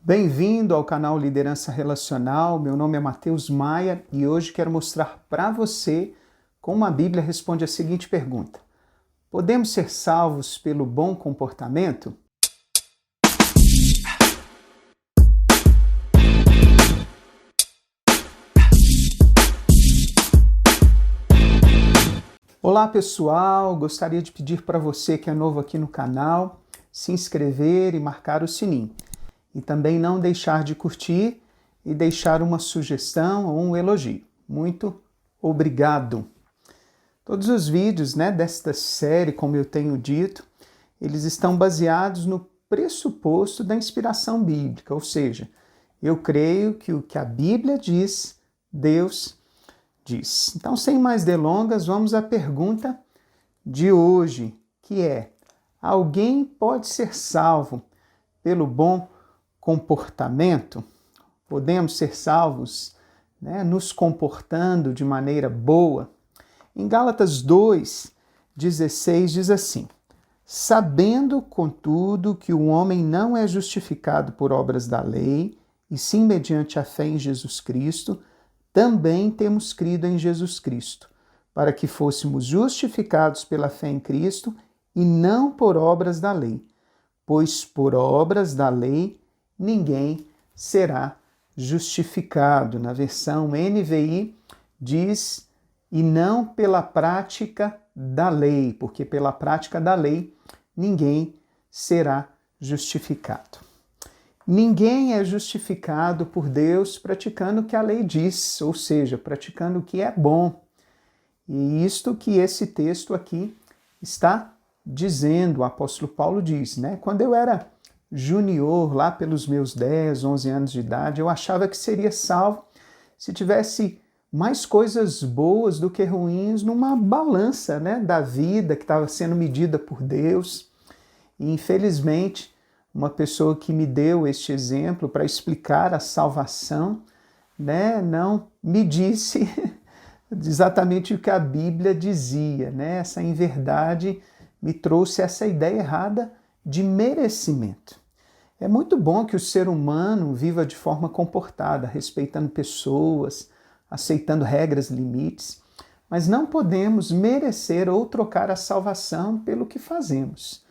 Bem-vindo ao canal Liderança Relacional. Meu nome é Matheus Maia e hoje quero mostrar para você como a Bíblia responde a seguinte pergunta: podemos ser salvos pelo bom comportamento? Olá pessoal, gostaria de pedir para você que é novo aqui no canal se inscrever e marcar o sininho. E também não deixar de curtir e deixar uma sugestão ou um elogio. Muito obrigado! Todos os vídeos desta série, como eu tenho dito, eles estão baseados no pressuposto da inspiração bíblica, ou seja, eu creio que o que a Bíblia diz, Deus diz. Então, sem mais delongas, vamos à pergunta de hoje, que é: alguém pode ser salvo pelo bom comportamento? Podemos ser salvos nos comportando de maneira boa? Em Gálatas 2:16 diz assim: sabendo, contudo, que o homem não é justificado por obras da lei, e sim mediante a fé em Jesus Cristo, também temos crido em Jesus Cristo, para que fôssemos justificados pela fé em Cristo e não por obras da lei, pois por obras da lei ninguém será justificado. Na versão NVI diz: e não pela prática da lei, porque pela prática da lei ninguém será justificado. Ninguém é justificado por Deus praticando o que a lei diz, ou seja, praticando o que é bom. E isto que esse texto aqui está dizendo, o apóstolo Paulo diz, quando eu era junior, lá pelos meus 10, 11 anos de idade, eu achava que seria salvo se tivesse mais coisas boas do que ruins numa balança da vida que estava sendo medida por Deus. E infelizmente, uma pessoa que me deu este exemplo para explicar a salvação, não me disse exatamente o que a Bíblia dizia. Essa inverdade me trouxe essa ideia errada de merecimento. É muito bom que o ser humano viva de forma comportada, respeitando pessoas, aceitando regras, limites, mas não podemos merecer ou trocar a salvação pelo que fazemos.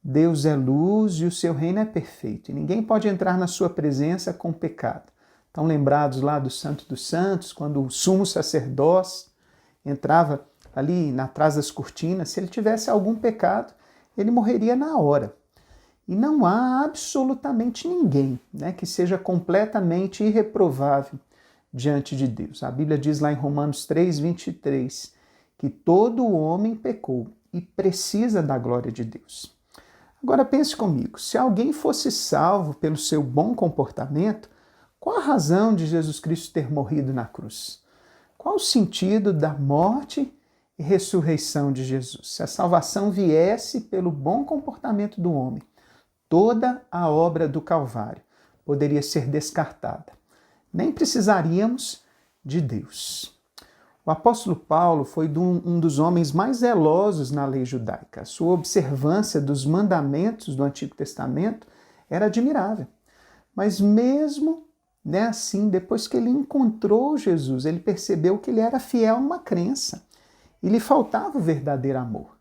Deus é luz e o seu reino é perfeito, e ninguém pode entrar na sua presença com pecado. Estão lembrados lá do Santo dos Santos, quando o sumo sacerdócio entrava ali atrás das cortinas, se ele tivesse algum pecado, ele morreria na hora. E não há absolutamente ninguém que seja completamente irreprovável diante de Deus. A Bíblia diz lá em Romanos 3:23 que todo homem pecou e precisa da glória de Deus. Agora pense comigo, se alguém fosse salvo pelo seu bom comportamento, qual a razão de Jesus Cristo ter morrido na cruz? Qual o sentido da morte e ressurreição de Jesus? Se a salvação viesse pelo bom comportamento do homem, toda a obra do Calvário poderia ser descartada. Nem precisaríamos de Deus. O apóstolo Paulo foi um dos homens mais zelosos na lei judaica. A sua observância dos mandamentos do Antigo Testamento era admirável. Mas mesmo assim, depois que ele encontrou Jesus, ele percebeu que ele era fiel a uma crença e lhe faltava o verdadeiro amor.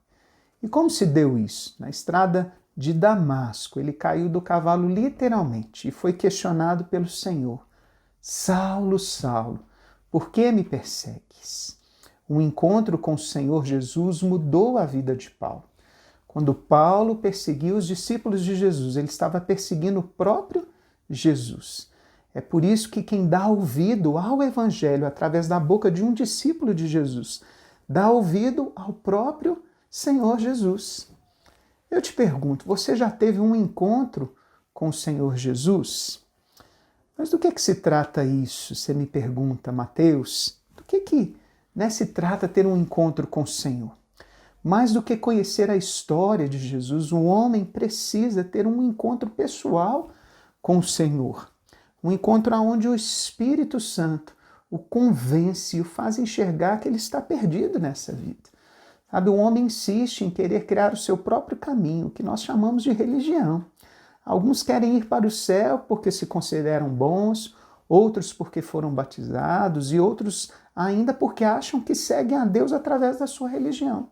E como se deu isso? Na estrada de Damasco, ele caiu do cavalo literalmente e foi questionado pelo Senhor: Saulo, Saulo, por que me persegues? Um encontro com o Senhor Jesus mudou a vida de Paulo. Quando Paulo perseguiu os discípulos de Jesus, ele estava perseguindo o próprio Jesus. É por isso que quem dá ouvido ao Evangelho através da boca de um discípulo de Jesus, dá ouvido ao próprio Senhor Jesus. Eu te pergunto, você já teve um encontro com o Senhor Jesus? Mas do que se trata isso? Você me pergunta, Mateus. Do que se trata ter um encontro com o Senhor? Mais do que conhecer a história de Jesus, o homem precisa ter um encontro pessoal com o Senhor. Um encontro onde o Espírito Santo o convence e o faz enxergar que ele está perdido nessa vida. Sabe, o homem insiste em querer criar o seu próprio caminho, que nós chamamos de religião. Alguns querem ir para o céu porque se consideram bons, outros porque foram batizados e outros ainda porque acham que seguem a Deus através da sua religião.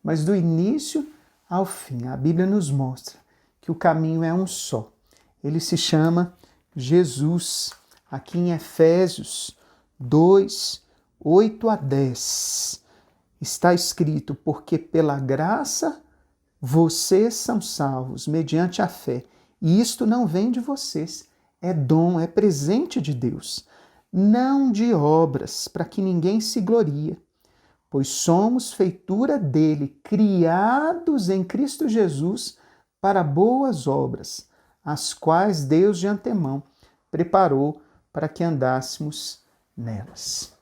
Mas do início ao fim, a Bíblia nos mostra que o caminho é um só. Ele se chama Jesus. Aqui em Efésios 2, 8 a 10, está escrito: porque pela graça vocês são salvos mediante a fé. E isto não vem de vocês, é dom, é presente de Deus, não de obras, para que ninguém se glorie. Pois somos feitura dele, criados em Cristo Jesus para boas obras, as quais Deus de antemão preparou para que andássemos nelas.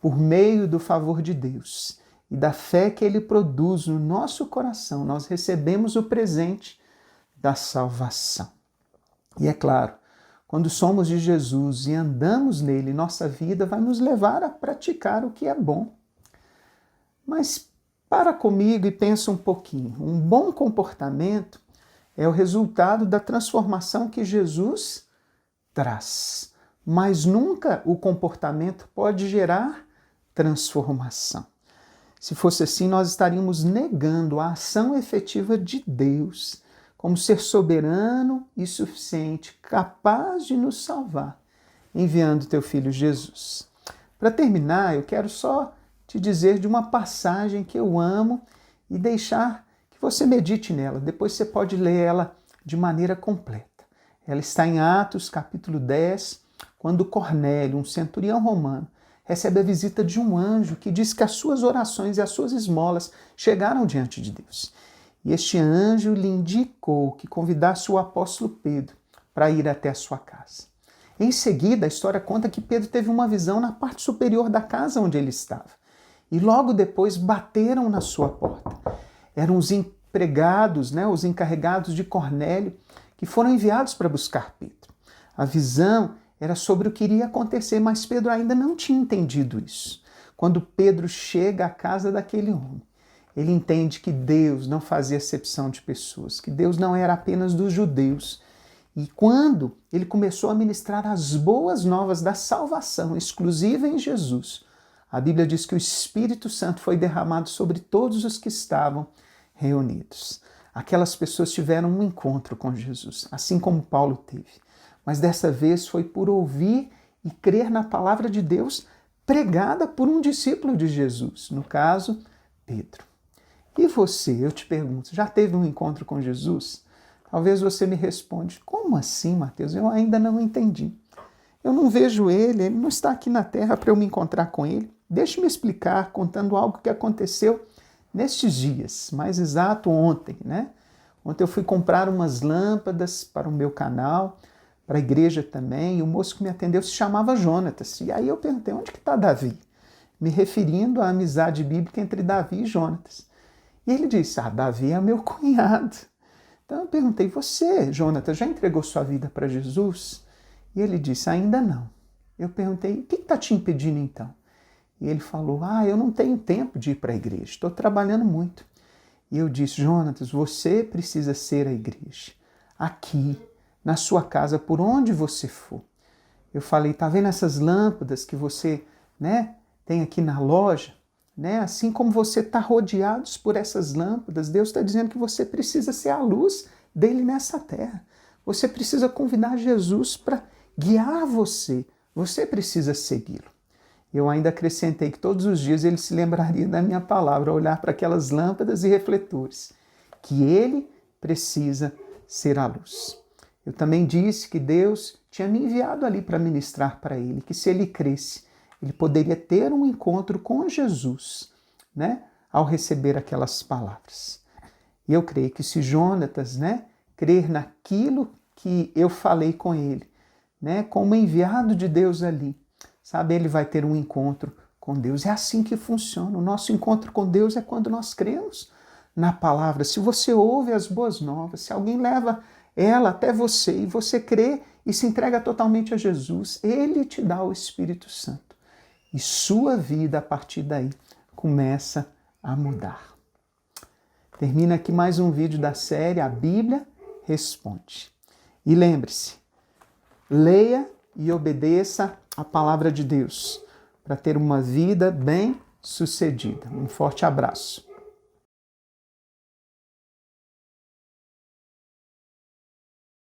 Por meio do favor de Deus e da fé que ele produz no nosso coração, nós recebemos o presente da salvação. E é claro, quando somos de Jesus e andamos nele, nossa vida vai nos levar a praticar o que é bom. Mas para comigo e pensa um pouquinho. Um bom comportamento é o resultado da transformação que Jesus traz. Mas nunca o comportamento pode gerar transformação. Se fosse assim, nós estaríamos negando a ação efetiva de Deus como ser soberano e suficiente, capaz de nos salvar, enviando teu Filho Jesus. Para terminar, eu quero só te dizer de uma passagem que eu amo e deixar que você medite nela. Depois você pode ler ela de maneira completa. Ela está em Atos, capítulo 10, quando Cornélio, um centurião romano, recebe a visita de um anjo que diz que as suas orações e as suas esmolas chegaram diante de Deus. E este anjo lhe indicou que convidasse o apóstolo Pedro para ir até a sua casa. Em seguida, a história conta que Pedro teve uma visão na parte superior da casa onde ele estava. E logo depois bateram na sua porta. Eram os empregados, os encarregados de Cornélio, que foram enviados para buscar Pedro. A visão era sobre o que iria acontecer, mas Pedro ainda não tinha entendido isso. Quando Pedro chega à casa daquele homem, ele entende que Deus não fazia acepção de pessoas, que Deus não era apenas dos judeus. E quando ele começou a ministrar as boas novas da salvação exclusiva em Jesus, a Bíblia diz que o Espírito Santo foi derramado sobre todos os que estavam reunidos. Aquelas pessoas tiveram um encontro com Jesus, assim como Paulo teve. Mas dessa vez foi por ouvir e crer na palavra de Deus pregada por um discípulo de Jesus, no caso, Pedro. E você, eu te pergunto, já teve um encontro com Jesus? Talvez você me responda: como assim, Mateus? Eu ainda não entendi. Eu não vejo ele não está aqui na terra para eu me encontrar com ele. Deixe-me explicar contando algo que aconteceu nestes dias, mais exato ontem, Ontem eu fui comprar umas lâmpadas para o meu canal, para a igreja também, e o moço que me atendeu se chamava Jonatas. E aí eu perguntei: onde que está Davi? Me referindo à amizade bíblica entre Davi e Jonatas. E ele disse: Davi é meu cunhado. Então eu perguntei: você, Jonatas, já entregou sua vida para Jesus? E ele disse: ainda não. Eu perguntei: o que está te impedindo então? E ele falou: eu não tenho tempo de ir para a igreja, estou trabalhando muito. E eu disse: Jonatas, você precisa ser a igreja. Aqui, na sua casa, por onde você for. Eu falei: tá vendo essas lâmpadas que você tem aqui na loja? Assim como você está rodeado por essas lâmpadas, Deus está dizendo que você precisa ser a luz dele nessa terra. Você precisa convidar Jesus para guiar você. Você precisa segui-lo. Eu ainda acrescentei que todos os dias ele se lembraria da minha palavra, olhar para aquelas lâmpadas e refletores, que ele precisa ser a luz. Eu também disse que Deus tinha me enviado ali para ministrar para ele, que se ele cresce, ele poderia ter um encontro com Jesus, ao receber aquelas palavras. E eu creio que se Jonatas, crer naquilo que eu falei com ele, como enviado de Deus ali, ele vai ter um encontro com Deus. É assim que funciona. O nosso encontro com Deus é quando nós cremos na palavra. Se você ouve as boas novas, se alguém leva ela até você e você crê e se entrega totalmente a Jesus, ele te dá o Espírito Santo. E sua vida, a partir daí, começa a mudar. Termina aqui mais um vídeo da série A Bíblia Responde. E lembre-se, leia e obedeça a palavra de Deus para ter uma vida bem-sucedida. Um forte abraço.